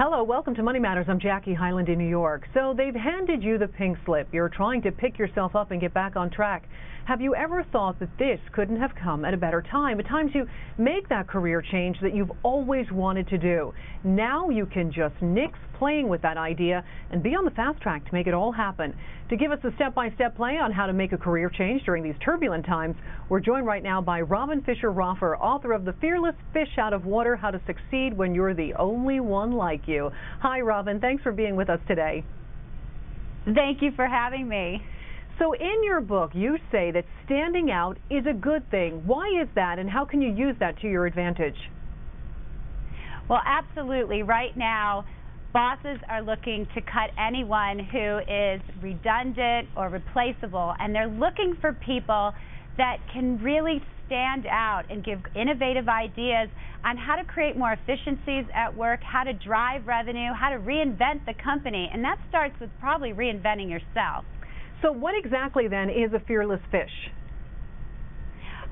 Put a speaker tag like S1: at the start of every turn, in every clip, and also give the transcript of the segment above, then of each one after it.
S1: Hello, welcome to Money Matters. I'm Jackie Hyland in New York. So they've handed you the pink slip. You're trying to pick yourself up and get back on track. Have you ever thought that this couldn't have come at a better time? At times you make that career change that you've always wanted to do. Now you can just nix playing with that idea and be on the fast track to make it all happen. To give us a step-by-step plan on how to make a career change during these turbulent times, we're joined right now by Roffer, author of The Fearless Fish Out of Water, How to Succeed When You're the Only One Like You. Hi, Robin. Thanks for being with us today.
S2: Thank you for having me.
S1: So in your book, you say that standing out is a good thing. Why is that, and how can you use that to your advantage?
S2: Well, absolutely. Right now, bosses are looking to cut anyone who is redundant or replaceable, and they're looking for people that can really stand out and give innovative ideas on how to create more efficiencies at work, how to drive revenue, how to reinvent the company, and that starts with probably reinventing yourself.
S1: So what exactly then is a fearless fish?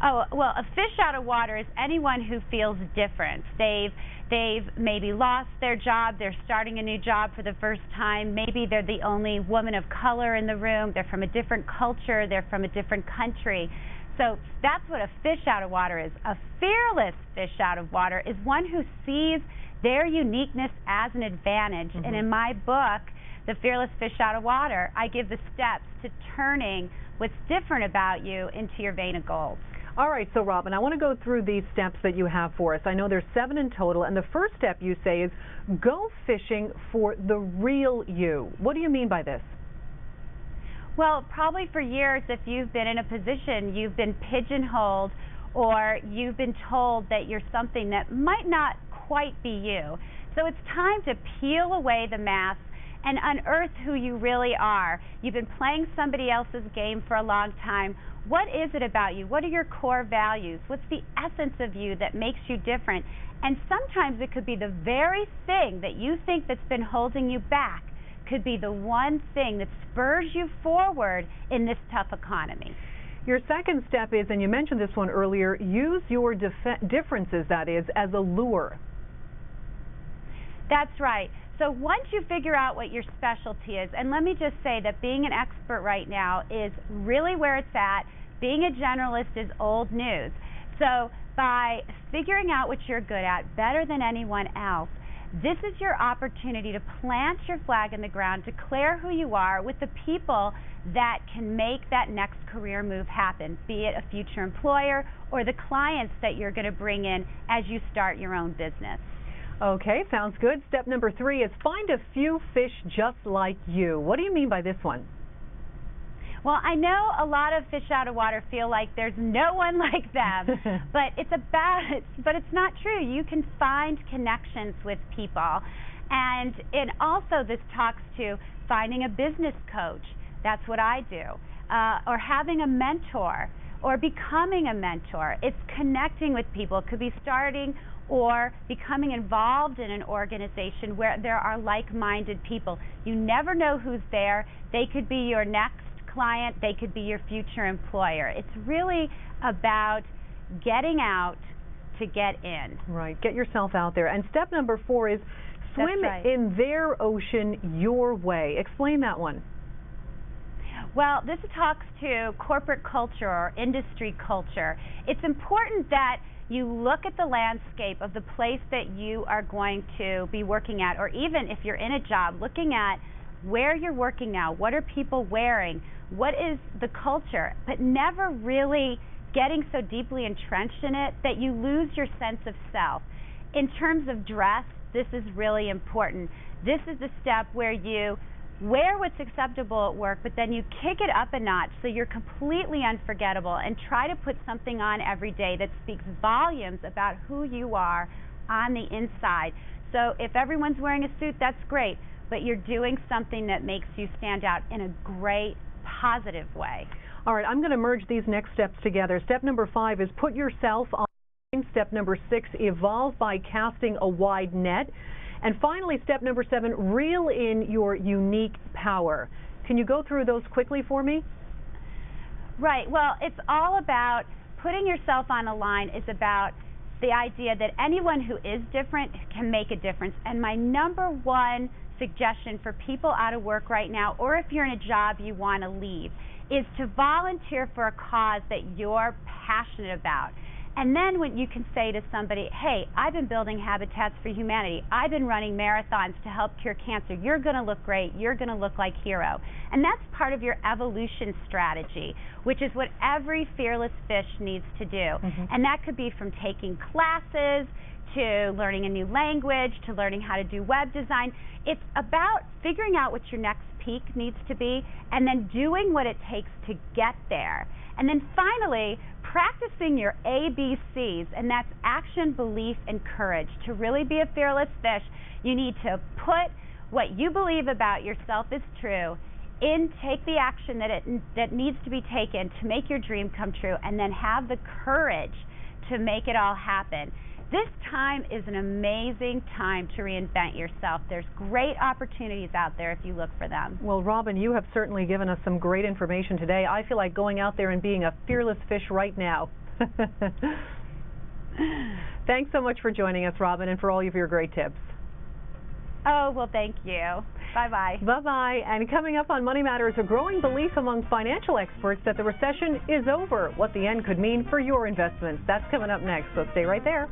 S2: Oh, well, a fish out of water is anyone who feels different. They've maybe lost their job, they're starting a new job for the first time, maybe they're the only woman of color in the room, they're from a different culture, they're from a different country. So that's what a fish out of water is. A fearless fish out of water is one who sees their uniqueness as an advantage. And in my book, The Fearless Fish Out of Water, I give the steps to turning what's different about you into your vein of gold.
S1: All right, so Robin, I want to go through these steps that you have for us. I know there's 7 in total, and the first step you say is go fishing for the real you. What do you mean by this?
S2: Well, probably for years, if you've been in a position, you've been pigeonholed, or you've been told that you're something that might not quite be you. So it's time to peel away the mask and unearth who you really are. You've been playing somebody else's game for a long time. What is it about you? What are your core values? What's the essence of you that makes you different? And sometimes it could be the very thing that you think that's been holding you back could be the one thing that spurs you forward in this tough economy.
S1: Your second step is, and you mentioned this one earlier, use your differences, that is, as a lure.
S2: That's right. So once you figure out what your specialty is, and let me just say that being an expert right now is really where it's at. Being a generalist is old news. So by figuring out what you're good at better than anyone else, this is your opportunity to plant your flag in the ground, declare who you are with the people that can make that next career move happen, be it a future employer or the clients that you're going to bring in as you start your own business.
S1: Okay, sounds good. Step number 3 is find a few fish just like you. What do you mean by this one?
S2: Well, I know a lot of fish out of water feel like there's no one like them, but it's not true. You can find connections with people, and also this talks to finding a business coach. That's what I do, or having a mentor, or becoming a mentor. It's connecting with people. It could be starting or becoming involved in an organization where there are like-minded people. You never know who's there. They could be your next client. They could be your future employer. It's really about getting out to get in.
S1: Right. Get yourself out there. And step number 4 is swim in their ocean your way. Explain that one.
S2: Well, this talks to corporate culture or industry culture. It's important that you look at the landscape of the place that you are going to be working at, or even if you're in a job, looking at where you're working now, what are people wearing, what is the culture, but never really getting so deeply entrenched in it that you lose your sense of self. In terms of dress, this is really important. This is the step where you wear what's acceptable at work, but then you kick it up a notch so you're completely unforgettable and try to put something on every day that speaks volumes about who you are on the inside. So if everyone's wearing a suit, that's great, but you're doing something that makes you stand out in a great, positive way.
S1: All right, I'm going to merge these next steps together. Step number 5 is put yourself on. Step number 6, evolve by casting a wide net. And finally, step number 7, reel in your unique power. Can you go through those quickly for me?
S2: Right. Well, it's all about putting yourself on a line. It's about the idea that anyone who is different can make a difference. And my number one suggestion for people out of work right now, or if you're in a job you want to leave, is to volunteer for a cause that you're passionate about. And then when you can say to somebody, hey, I've been building Habitats for Humanity, I've been running marathons to help cure cancer, you're going to look great, you're going to look like hero. And that's part of your evolution strategy, which is what every fearless fish needs to do. And that could be from taking classes, to learning a new language, to learning how to do web design. It's about figuring out what your next peak needs to be, and then doing what it takes to get there. And then finally, practicing your ABCs, and that's action, belief, and courage. To really be a fearless fish, you need to put what you believe about yourself is true in, take the action that needs to be taken to make your dream come true, and then have the courage to make it all happen. This time is an amazing time to reinvent yourself. There's great opportunities out there if you look for them.
S1: Well, Robin, you have certainly given us some great information today. I feel like going out there and being a fearless fish right now. Thanks so much for joining us, Robin, and for all of your great tips.
S2: Oh, well, thank you. Bye-bye.
S1: Bye-bye. And coming up on Money Matters, a growing belief among financial experts that the recession is over, what the end could mean for your investments. That's coming up next, so stay right there.